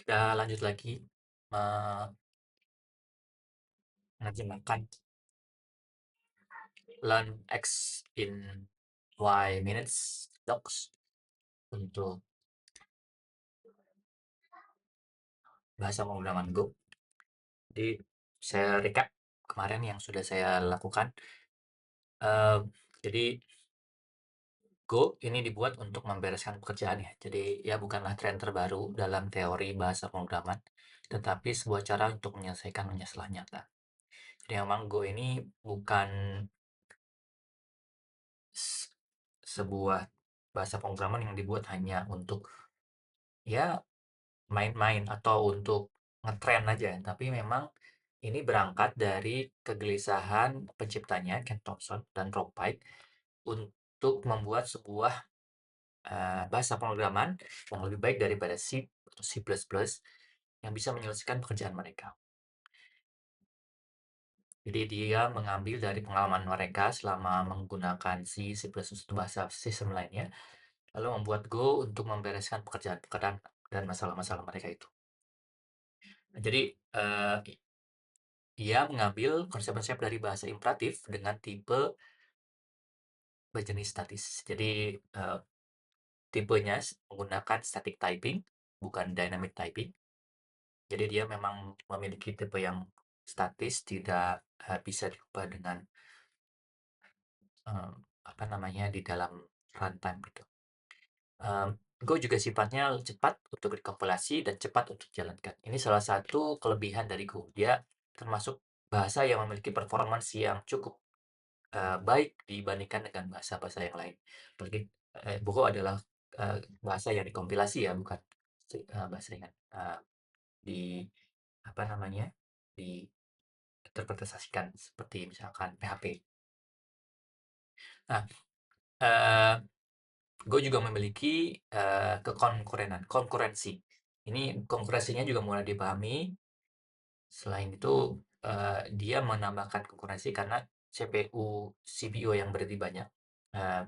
Kita lanjut lagi menerjemahkan learn X in Y minutes docs untuk bahasa pemrograman Go. Jadi saya recap kemarin yang sudah saya lakukan. Jadi Go ini dibuat untuk membereskan pekerjaan ya. Jadi ya bukanlah tren terbaru dalam teori bahasa pemrograman, tetapi sebuah cara untuk menyelesaikan masalah nyata. Jadi memang Go ini bukan sebuah bahasa pemrograman yang dibuat hanya untuk ya main-main atau untuk ngetren aja, tapi memang ini berangkat dari kegelisahan penciptanya Ken Thompson dan Rob Pike untuk membuat sebuah bahasa pemrograman yang lebih baik daripada C atau C++ yang bisa menyelesaikan pekerjaan mereka. Jadi dia mengambil dari pengalaman mereka selama menggunakan C, C++ atau bahasa sistem lainnya, lalu membuat Go untuk membereskan pekerjaan-pekerjaan dan masalah-masalah mereka itu. Nah, jadi ia mengambil konsep-konsep dari bahasa imperatif dengan tipe berjenis statis. Jadi tipenya menggunakan static typing, bukan dynamic typing. Jadi dia memang memiliki tipe yang statis, tidak bisa diubah dengan apa namanya di dalam runtime gitu. Go juga sifatnya cepat untuk dikompilasi dan cepat untuk dijalankan. Ini salah satu kelebihan dari Go. Dia termasuk bahasa yang memiliki performance yang cukup baik dibandingkan dengan bahasa-bahasa yang lain. Apalagi Go adalah bahasa yang dikompilasi ya, bukan bahasa yang di apa namanya diinterpretasikan seperti misalkan PHP. Nah, eh, Go juga memiliki konkurensi. Ini konkurensinya juga mulai dipahami. Selain itu, dia menambahkan konkurensi karena CPU, CPU yang berarti banyak. Eh,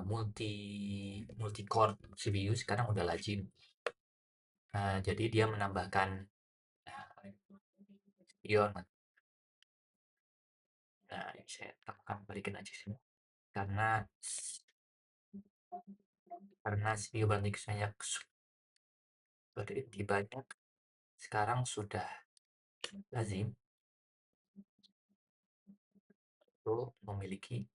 multi core CPU sekarang udah lazim. Jadi dia menambahkan ion. Nah, ini saya akan balikin aja sih. Karena CPU banding banyak berarti banyak sekarang sudah lazim untuk memiliki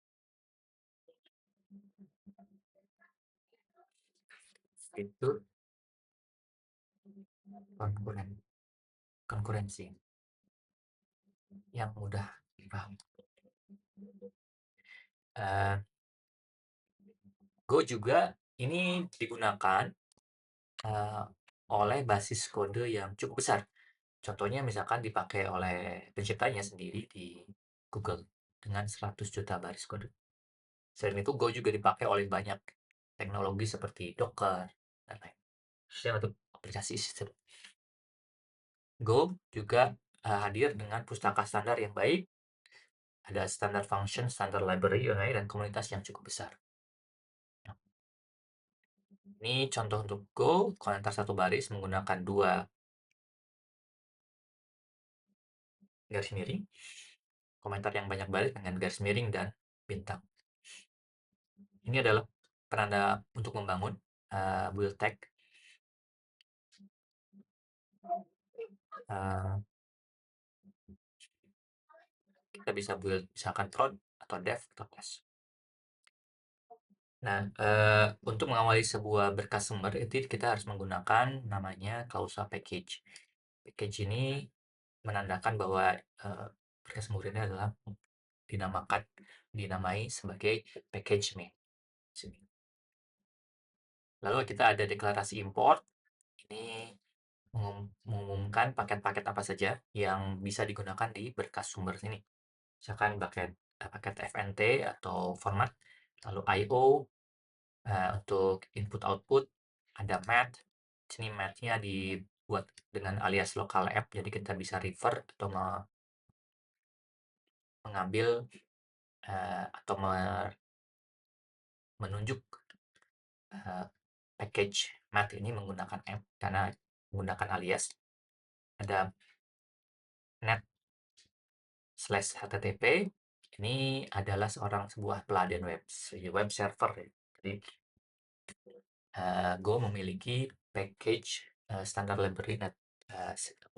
fitur konkurensi yang mudah dipahami. Go juga ini digunakan oleh basis kode yang cukup besar. Contohnya misalkan dipakai oleh penciptanya sendiri di Google dengan 100 juta baris kode. Selain itu, Go juga dipakai oleh banyak teknologi seperti Docker dan lain. Khususnya untuk aplikasi sistem. Go juga hadir dengan pustaka standar yang baik, ada standar function, standar library, dan komunitas yang cukup besar. Ini contoh untuk Go, komentar satu baris menggunakan 2 garis miring, komentar yang banyak baris dengan garis miring dan bintang. Ini adalah penanda untuk membangun build tag. Kita bisa build misalkan prod atau dev atau class. Nah, untuk mengawali sebuah berkas sumber itu kita harus menggunakan namanya klausa package. Package ini menandakan bahwa berkas sumber ini adalah dinamai sebagai package main. Lalu kita ada deklarasi import. Ini mengumumkan paket-paket apa saja yang bisa digunakan di berkas sumber sini. Misalkan paket FNT atau format, lalu IO untuk input output, ada math. Sini math-nya dibuat dengan alias local app, jadi kita bisa refer atau mengambil atau menunjuk package math ini menggunakan app karena menggunakan alias, ada net/http. Ini adalah sebuah pelatihan web server ya. Jadi Go memiliki package standar library net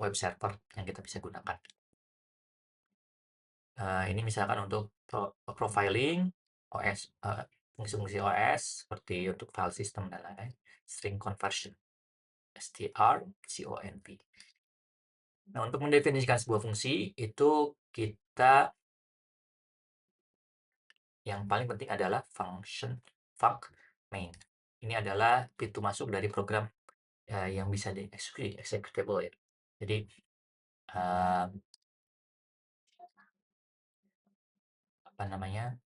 web server yang kita bisa gunakan. Ini misalkan untuk profiling OS, fungsi-fungsi OS seperti untuk file system dan lain-lain, string conversion, strconv. Nah, untuk mendefinisikan sebuah fungsi itu yang paling penting adalah func main. Ini adalah pintu masuk dari program yang bisa dieksekusi, executable ya. Jadi uh, apa namanya,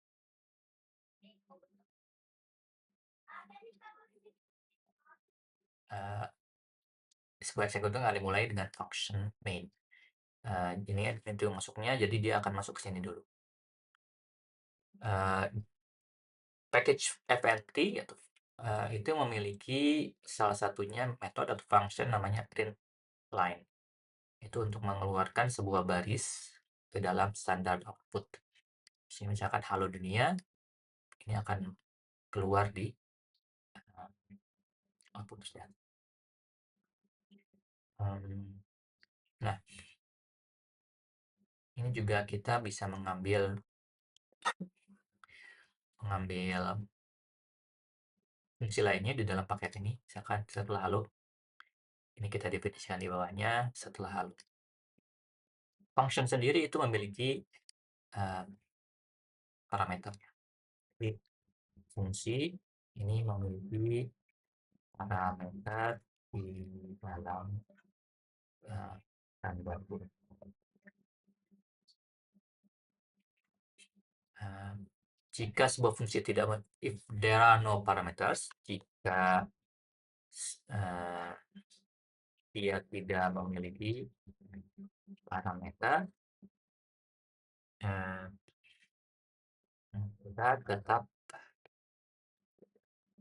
sebuah eksekutor akan dimulai dengan function main. Ini pintu masuknya, jadi dia akan masuk ke sini dulu. Package fnt itu memiliki salah satunya metode atau function namanya print line. Itu untuk mengeluarkan sebuah baris ke dalam standar output. Misalkan halo dunia, ini akan keluar di output standar. Nah, ini juga kita bisa mengambil fungsi lainnya di dalam paket ini. Misalkan setelah halo, ini kita definisikan di bawahnya setelah halo. Function sendiri itu memiliki parameternya. Jadi fungsi ini memiliki parameter di dalam tanda kurung. Jika sebuah fungsi if there are no parameters, jika dia tidak memiliki parameter, kita tetap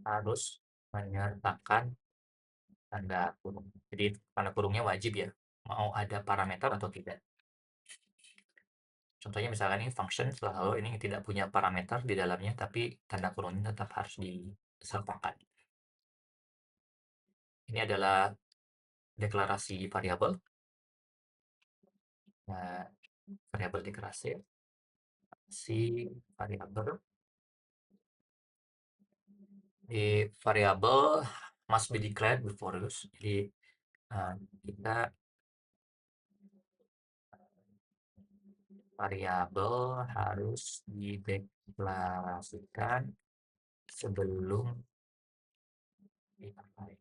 harus menyertakan tanda kurung. Jadi tanda kurungnya wajib ya, mau ada parameter atau tidak. Contohnya misalkan ini function setelah halo ini tidak punya parameter di dalamnya, tapi tanda kurungnya tetap harus disertakan. Ini adalah deklarasi variabel. Nah, variabel deklarasi variabel di variabel must be declared before use. Jadi kita variabel harus dideklarasikan sebelum dipakai.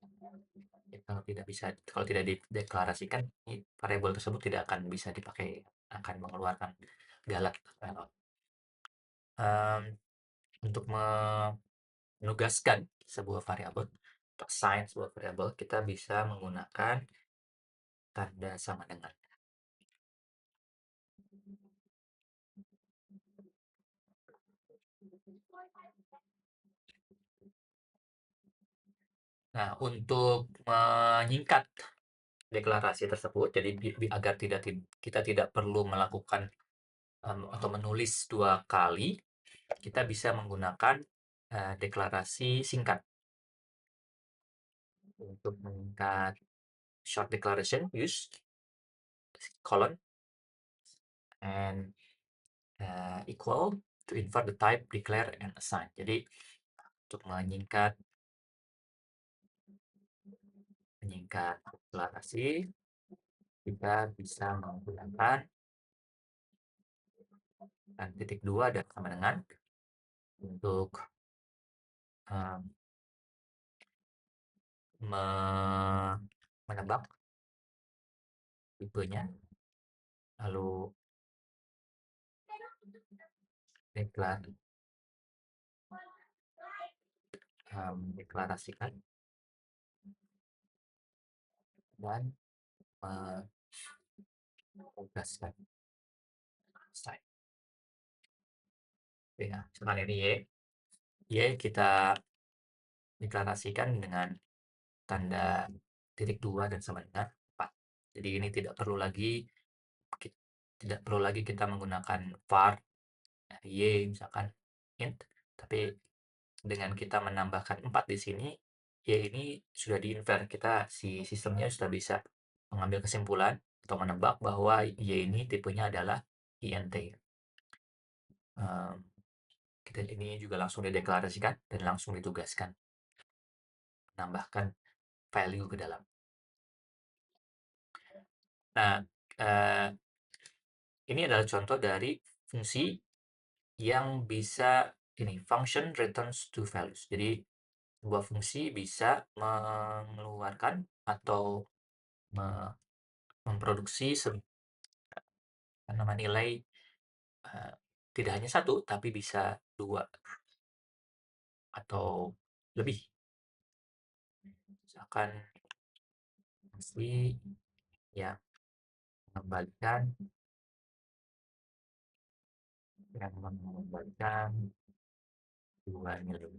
Kalau tidak dideklarasikan, variabel tersebut tidak akan bisa dipakai, akan mengeluarkan galat error. Untuk menugaskan sebuah variabel, assign sebuah variabel, kita bisa menggunakan tanda sama dengan. Nah, untuk menyingkat deklarasi tersebut, jadi agar kita tidak perlu melakukan atau menulis 2 kali, kita bisa menggunakan deklarasi singkat. Untuk menyingkat short declaration, use colon and equal to invert the type, declare, and assign. Jadi untuk menyingkat deklarasi, kita bisa menggunakan titik 2 dan sama dengan untuk menebak tipenya, lalu deklarasikan dan menugaskan. Ya, sekarang ini Y kita deklarasikan dengan tanda titik 2 dan sama dengan 4. Jadi ini tidak perlu lagi kita menggunakan var y misalkan int, tapi dengan kita menambahkan 4 di sini, y ini sudah diinfer, si sistemnya sudah bisa mengambil kesimpulan atau menebak bahwa y ini tipenya adalah int. Kita ini juga langsung dideklarasikan dan langsung ditugaskan menambahkan value ke dalam. Nah, eh, ini adalah contoh dari fungsi yang bisa ini function returns to values. Jadi sebuah fungsi bisa mengeluarkan atau memproduksi nama nilai, eh, tidak hanya satu tapi bisa dua atau lebih. Misalkan fungsi yang mengembalikan dua nilai.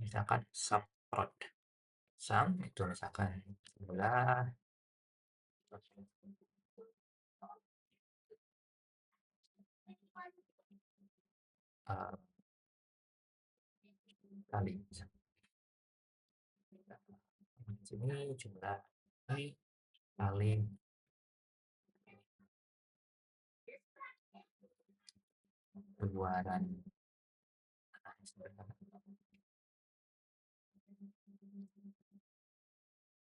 Misalkan sum prod. Sum itu misalkan jumlah uh, kali di sini jumlah ini kali keluaran.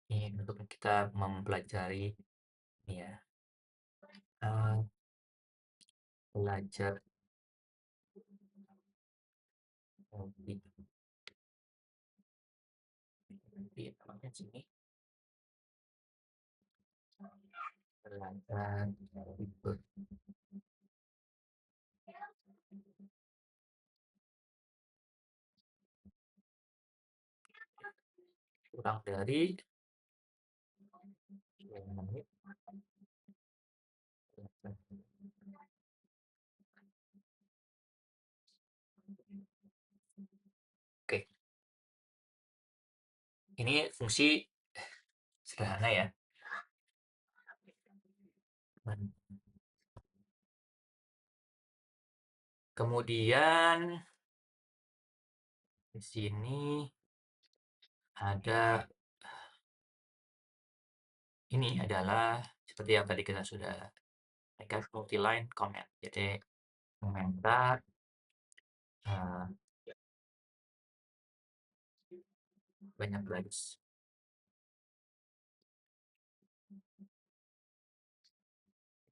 Ini untuk kita mempelajari ini ya, uh, belajar di namanya sini belajar tipe kurang dari 2 menit. Oke, ini fungsi sederhana ya. Kemudian di sini ada ini adalah seperti yang tadi kita sudah mereka multi-line comment. Jadi komentar uh, banyak garis.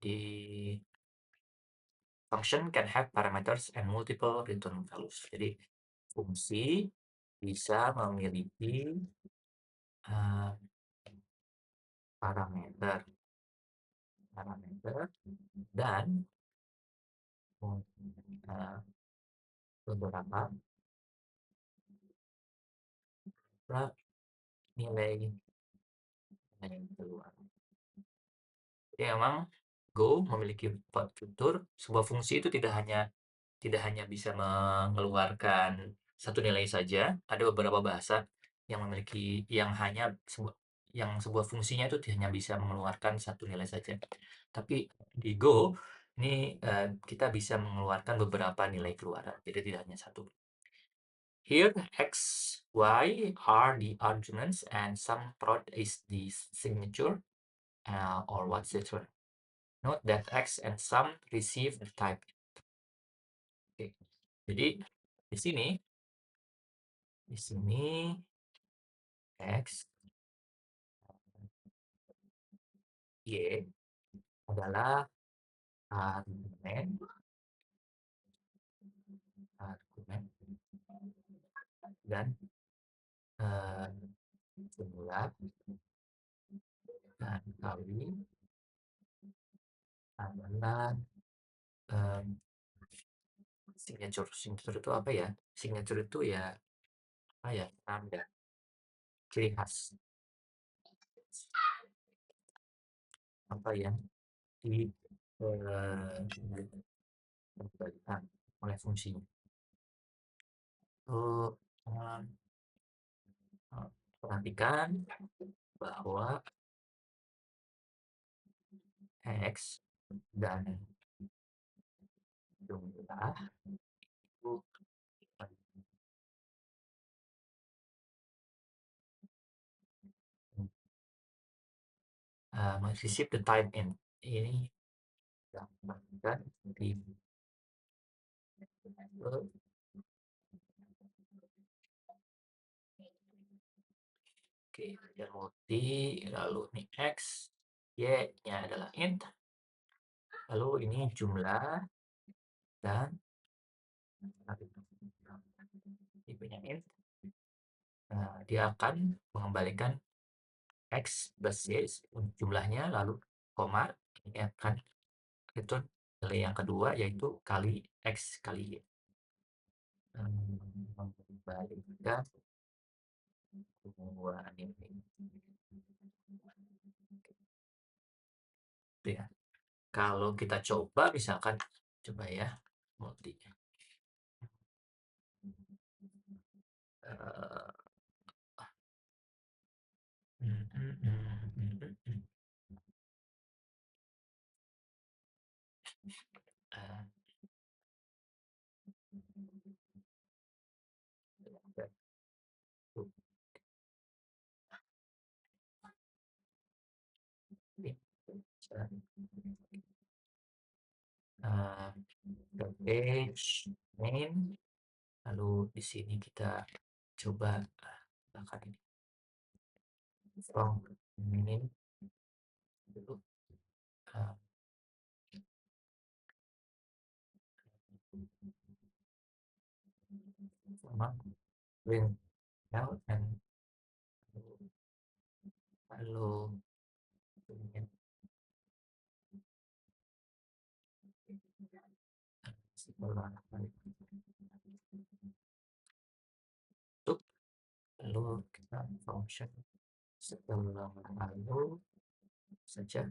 Di function can have parameters and multiple return values. Jadi fungsi bisa memiliki uh, parameter dan uh, beberapa nilai yang keluar. Jadi memang Go memiliki fitur sebuah fungsi itu tidak hanya bisa mengeluarkan satu nilai saja. Ada beberapa bahasa yang memiliki sebuah fungsinya itu hanya bisa mengeluarkan satu nilai saja. Tapi di Go ini kita bisa mengeluarkan beberapa nilai keluaran. Jadi tidak hanya satu. Here x, y are the arguments and some prod is the signature or whatsoever. Note that x and some receive the type. Oke. Jadi di sini x, y adalah argumen dan jumlah dan kali adalah signature. Signature itu apa ya? Signature itu ya apa ya? Tanda ciri khas apa ya dikembalikan oleh fungsinya. Oh, perhatikan bahwa X dan jumlah itu receive the type in ini gambarkan di oke, yang multi, lalu ini X, Y-nya adalah int, lalu ini jumlah dan tipenya int. Nah, dia akan mengembalikan X plus Y jumlahnya, lalu koma, ini akan return nilai yang kedua yaitu kali X kali Y. Mengembalikan dua ini. Itu ya. Kalau kita coba misalkan coba ya multi eh, the page main, lalu di sini kita coba bahkan ini from main dulu sama print out and lalu setelah itu lalu kita function setelah lalu saja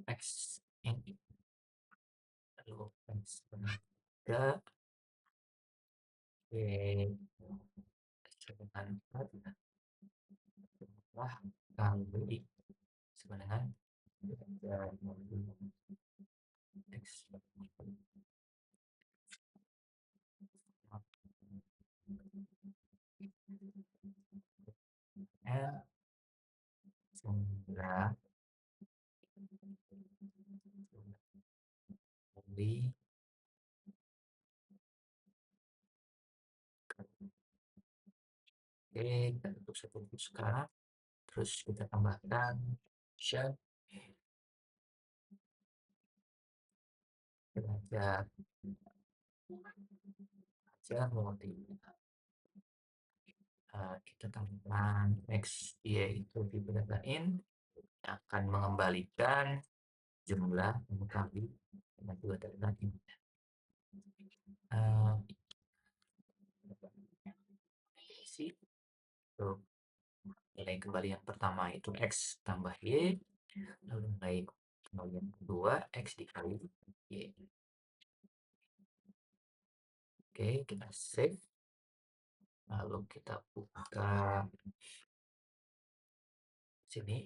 X ini lalu X tiga dengan lah kali sebenarnya X L jumlah kali oke, kita tutup satu sekarang, terus kita tambahkan shell belajar aja multi kita tambahkan X, Y itu diberitain akan mengembalikan jumlah kali dengan dua data ini. Isi untuk nilai kembali yang pertama itu X tambah Y, lalu nilai kembali yang kedua X dikali Y. Oke, kita save, lalu kita buka sini,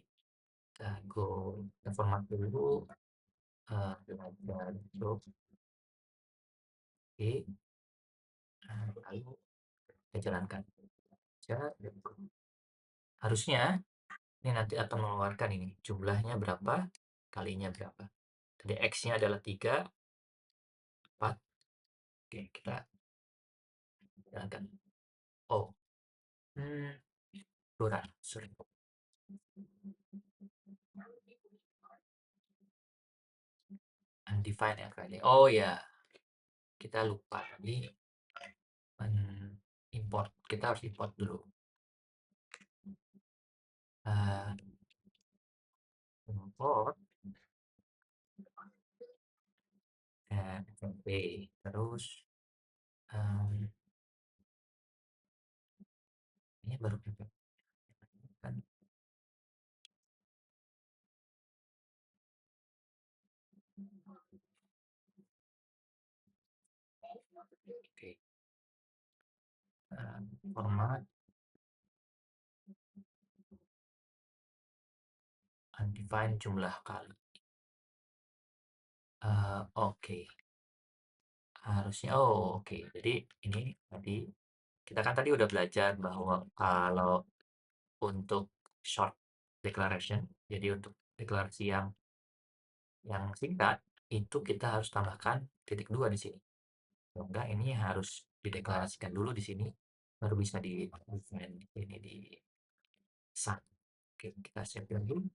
kita kita format dulu belajar grup. Oke, lalu kita jalankan saja. Harusnya ini nanti akan mengeluarkan ini jumlahnya berapa kalinya berapa. Tadi X-nya adalah 3, 4. Oke, kita jalankan. Oh, kurang, sorry. Undefined array. Oh ya, kita lupa tadi import. Kita harus import dulu. Import fmp terus ini baru fmp kan Oke, format undefined jumlah kali. Oke, harusnya oke. Jadi ini tadi kita kan tadi udah belajar bahwa kalau untuk short declaration, jadi untuk deklarasi yang singkat, itu kita harus tambahkan titik dua di sini. Kalau enggak, ini harus dideklarasikan dulu di sini, baru bisa di-define ini di sum. Oke, kita save dulu.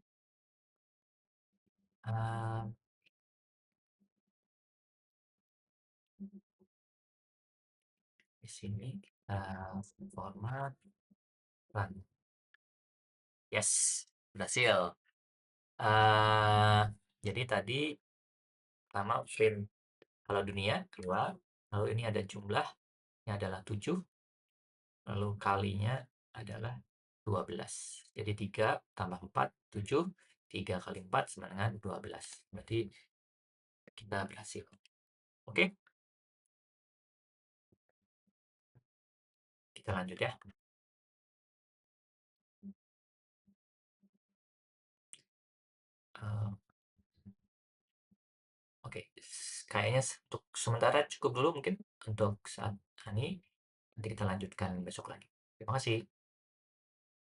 Ah, di sini kita format run. Yes, berhasil. Ah, jadi tadi pertama print kalau dunia keluar, lalu ini ada jumlah, ini adalah 7, lalu kalinya adalah 12. Jadi 3 tambah 4, 7, 3 kali 4 sama dengan 12. Berarti kita berhasil. Oke, kita lanjut ya. Eh, Oke, kayaknya untuk sementara cukup dulu mungkin untuk saat ini. Nanti kita lanjutkan besok lagi. Terima kasih.